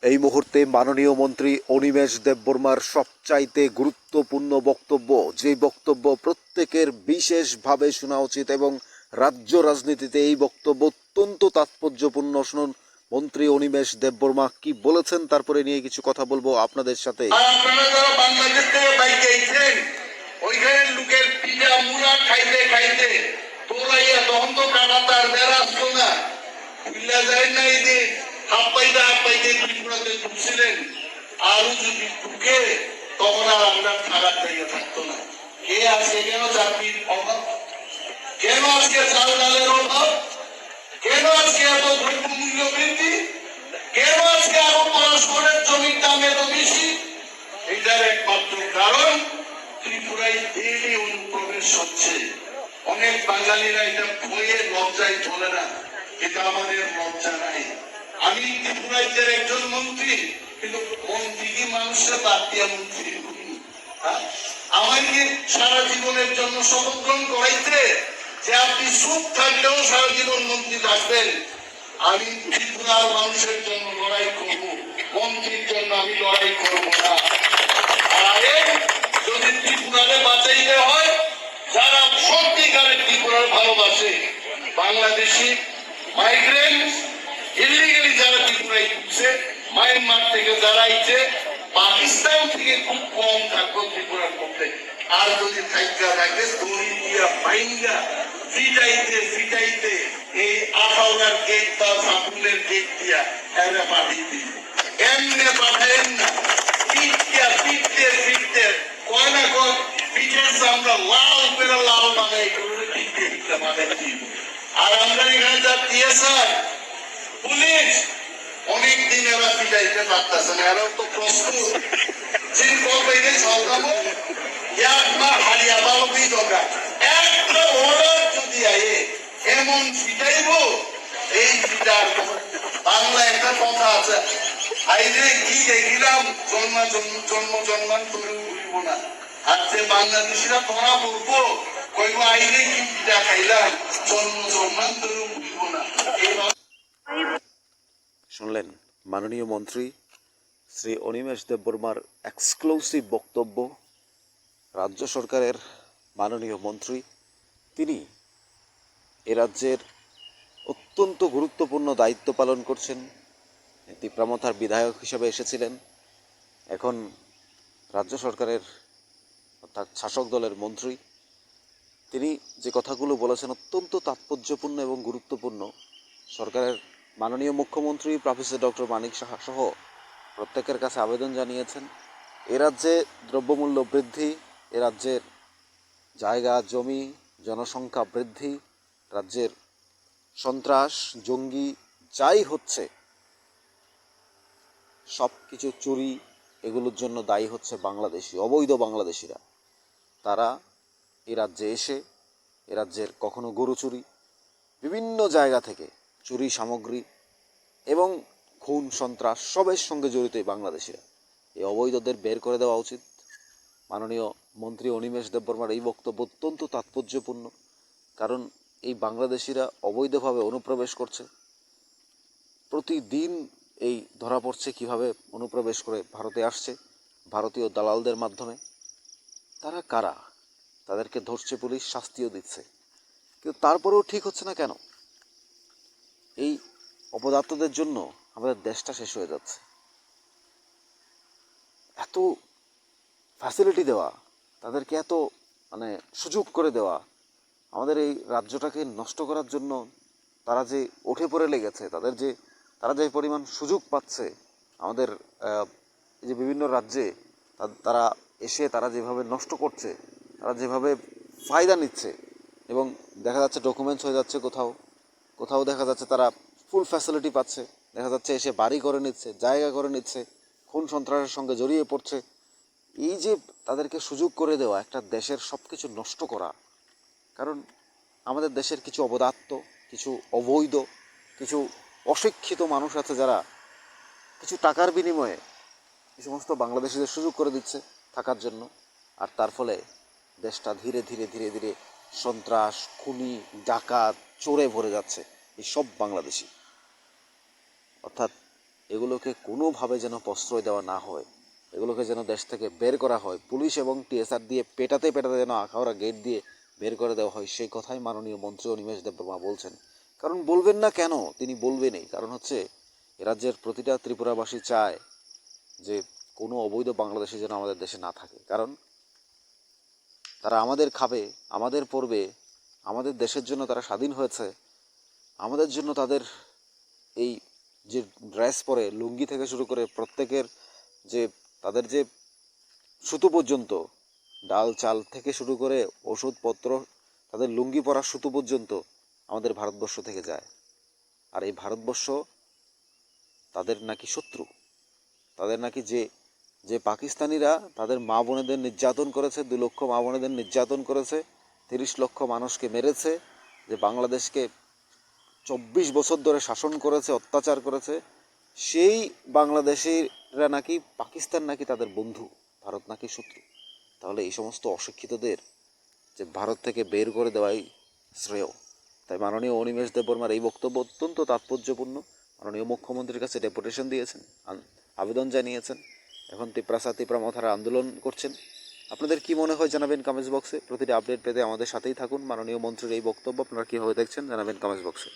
এই মুহূর্তে মাননীয় মন্ত্রী অনিমেষ দেববর্মার সবচাইতে গুরুত্বপূর্ণ বক্তব্য, যে বক্তব্য প্রত্যেকের বিশেষভাবে শোনা উচিত এবং রাজ্য রাজনীতিতে এই বক্তব্য অত্যন্ত তাৎপর্যপূর্ণ। শুনুন মন্ত্রী অনিমেষ দেববর্মা কি বলেছেন, তারপরে নিয়ে কিছু কথা বলবো আপনাদের সাথে। আপনারা যারা বাংলাদেশ থেকে বাইকে আইছেন, ওইখানে লোকের পিঠা মুড়া খাইতে খাইতে তোরাইয়া তখন তো কাটাতার বেড়া আসতো না, বুঝলা যায় না। এই যে হাত পাইতে ত্রিপুরাতে ঢুকছিলেন, আরো যদি ঢুকে তখন আর আমরা খারাপ জায়গা থাকতো না। কে আছে কেন চাকরির অভাব, কেন আজকে চাল ডালের অভাব, কেন আজকে এত দ্রব্য মূল্য বৃদ্ধি, কেন আজকে আরো পরস্পরের জমির দাম এত বেশি? এটার একমাত্র কারণ ত্রিপুরায় ডেইলি অনুপ্রবেশ হচ্ছে। অনেক বাঙালিরা এটা ভয়ে লজ্জায় চলে না, এটা আমাদের লজ্জা নাই। আমি ত্রিপুরা রাজ্যের একজন মন্ত্রী, কিন্তু মন্ত্রী কি মানুষের বাদ দিয়া মন্ত্রী? আমাকে সারা জীবনের জন্য শপথ গ্রহণ করাইতে যে আপনি সুখ থাকলেও সারা জীবন মন্ত্রী থাকবেন। আমি ত্রিপুরার মানুষের জন্য লড়াই করব, মন্ত্রীর জন্য আমি লড়াই করব না। আরে যদি ত্রিপুরারে বাঁচাইতে হয়, যারা সত্যিকারের ত্রিপুরার ভালোবাসে, বাংলাদেশি মাইগ্রেন্ট ইলিগালি যারা ত্রিপুরায় ঢুকছে, মায়ানমার থেকে যারা আইছে, পাকিস্তান থেকে খুব কম থাকবো ত্রিপুরার মধ্যে। আর যদি থাইকা থাকে দড়ি দিয়া পাইঙ্গা ফিটাইতে এই আখাউড়ার গেট বা সাপুলের গেট দিয়া এরা পাঠিয়ে দিই। এমনি পাঠাইন না, পিটতে কয় না কয় পিঠের আমরা লাল করে লাল মানে পিটতে মানে কি। আর আমরা এখানে যা টিএসআর পুলিশ অনেকদিন এরা পিটাইতে পারতেছে না। এরাও তো প্রস্তুত চিন করবে সরকারও একবার হারিয়া বালবই দরকার। একটা অর্ডার যদি আয়ে এমন পিটাইব, এই পিটার বাংলা একটা কথা আছে, আইরে কি দেখিলাম জন্মান্তরে উড়িব না। আর যে বাংলাদেশিরা ধরা পড়বো কইব আইরে কি পিঠা খাইলাম জন্মান্তরে উড়িব না। শুনলেন মাননীয় মন্ত্রী শ্রী অনিমেষ দেববর্মার এক্সক্লুসিভ বক্তব্য। রাজ্য সরকারের মাননীয় মন্ত্রী, তিনি এ রাজ্যের অত্যন্ত গুরুত্বপূর্ণ দায়িত্ব পালন করছেন। তিপ্রামথার বিধায়ক হিসেবে এসেছিলেন, এখন রাজ্য সরকারের অর্থাৎ শাসক দলের মন্ত্রী। তিনি যে কথাগুলো বলেছেন অত্যন্ত তাৎপর্যপূর্ণ এবং গুরুত্বপূর্ণ। সরকারের মাননীয় মুখ্যমন্ত্রী প্রফেসর ডক্টর মানিক সাহা সহ প্রত্যেকের কাছে আবেদন জানিয়েছেন, এ রাজ্যে দ্রব্যমূল্য বৃদ্ধি, এ রাজ্যের জায়গা জমি জনসংখ্যা বৃদ্ধি, রাজ্যের সন্ত্রাস জঙ্গি যাই হচ্ছে, সব কিছু চুরি, এগুলোর জন্য দায়ী হচ্ছে বাংলাদেশি, অবৈধ বাংলাদেশিরা। তারা এ রাজ্যে এসে এ রাজ্যের কখনো গরু চুরি, বিভিন্ন জায়গা থেকে চুরি সামগ্রী এবং খুন সন্ত্রাস সবের সঙ্গে জড়িত এই বাংলাদেশিরা। এই অবৈধদের বের করে দেওয়া উচিত। মাননীয় মন্ত্রী অনিমেষ দেববর্মার এই বক্তব্য অত্যন্ত তাৎপর্যপূর্ণ, কারণ এই বাংলাদেশিরা অবৈধভাবে অনুপ্রবেশ করছে। প্রতিদিন এই ধরা পড়ছে কিভাবে অনুপ্রবেশ করে ভারতে আসছে ভারতীয় দালালদের মাধ্যমে। তারা কারা? তাদেরকে ধরছে পুলিশ, শাস্তিও দিচ্ছে, কিন্তু তারপরেও ঠিক হচ্ছে না কেন? এই অপদার্থদের জন্য আমাদের দেশটা শেষ হয়ে যাচ্ছে। এত ফ্যাসিলিটি দেওয়া, তাদেরকে এত সুযোগ করে দেওয়া, আমাদের এই রাজ্যটাকে নষ্ট করার জন্য তারা যে উঠে পড়ে লেগেছে, তারা যে পরিমাণ সুযোগ পাচ্ছে আমাদের এই যে বিভিন্ন রাজ্যে, তারা এসে তারা যেভাবে নষ্ট করছে, তারা যেভাবে ফায়দা নিচ্ছে, এবং দেখা যাচ্ছে ডকুমেন্টস হয়ে যাচ্ছে, কোথাও দেখা যাচ্ছে তারা ফুল ফ্যাসিলিটি পাচ্ছে, দেখা যাচ্ছে এসে বাড়ি করে নিচ্ছে, জায়গা করে নিচ্ছে, খুন সন্ত্রাসের সঙ্গে জড়িয়ে পড়ছে। এই যে তাদেরকে সুযোগ করে দেওয়া, একটা দেশের সব কিছু নষ্ট করা। কারণ আমাদের দেশের কিছু অপদার্থ, কিছু অবৈধ, কিছু অশিক্ষিত মানুষ আছে যারা কিছু টাকার বিনিময়ে এই সমস্ত বাংলাদেশিদের সুযোগ করে দিচ্ছে থাকার জন্য। আর তার ফলে দেশটা ধীরে ধীরে ধীরে ধীরে সন্ত্রাস, খুনি, ডাকাত, চোরে ভরে যাচ্ছে এই সব বাংলাদেশি। অর্থাৎ এগুলোকে কোনোভাবে যেন প্রশ্রয় দেওয়া না হয়, এগুলোকে যেন দেশ থেকে বের করা হয়, পুলিশ এবং টিএসআর দিয়ে পেটাতে পেটাতে যেন আখাউড়া গেট দিয়ে বের করে দেওয়া হয়, সেই কথাই মাননীয় মন্ত্রী অনিমেষ দেববর্মা বলছেন। কারণ বলবেন না কেন, তিনি বলবেনই। কারণ হচ্ছে এ রাজ্যের প্রতিটা ত্রিপুরাবাসী চায় যে কোনো অবৈধ বাংলাদেশি যেন আমাদের দেশে না থাকে। কারণ তারা আমাদের খাবে, আমাদের পরবে, আমাদের দেশের জন্য তারা স্বাধীন হয়েছে, আমাদের জন্য তাদের এই যে ড্রেস পরে লুঙ্গি থেকে শুরু করে প্রত্যেকের যে তাদের যে সুতো পর্যন্ত, ডাল চাল থেকে শুরু করে ওষুধপত্র, তাদের লুঙ্গি পরার সুতো পর্যন্ত আমাদের ভারতবর্ষ থেকে যায়। আর এই ভারতবর্ষ তাদের নাকি শত্রু, তাদের নাকি যে যে পাকিস্তানিরা তাদের মা বোনেদের নির্যাতন করেছে, 2 লক্ষ মা বোনেদের নির্যাতন করেছে, 30 লক্ষ মানুষকে মেরেছে, যে বাংলাদেশকে 24 বছর ধরে শাসন করেছে, অত্যাচার করেছে, সেই বাংলাদেশিরা নাকি, পাকিস্তান নাকি তাদের বন্ধু, ভারত নাকি শত্রু। তাহলে এই সমস্ত অশিক্ষিতদের যে ভারত থেকে বের করে দেওয়াই শ্রেয়। তাই মাননীয় অনিমেষ দেববর্মার এই বক্তব্য অত্যন্ত তাৎপর্যপূর্ণ। মাননীয় মুখ্যমন্ত্রীর কাছে ডেপুটেশন দিয়েছেন, আবেদন জানিয়েছেন, এখন তিপ্রা মথারা আন্দোলন করছেন। আপনাদের কি মনে হয় জানাবেন কমেন্টস বক্সে। প্রতিটি আপডেট পেতে আমাদের সাথেই থাকুন। মাননীয় মন্ত্রীর এই বক্তব্য আপনারা কীভাবে দেখছেন জানাবেন কমেন্টস বক্সে।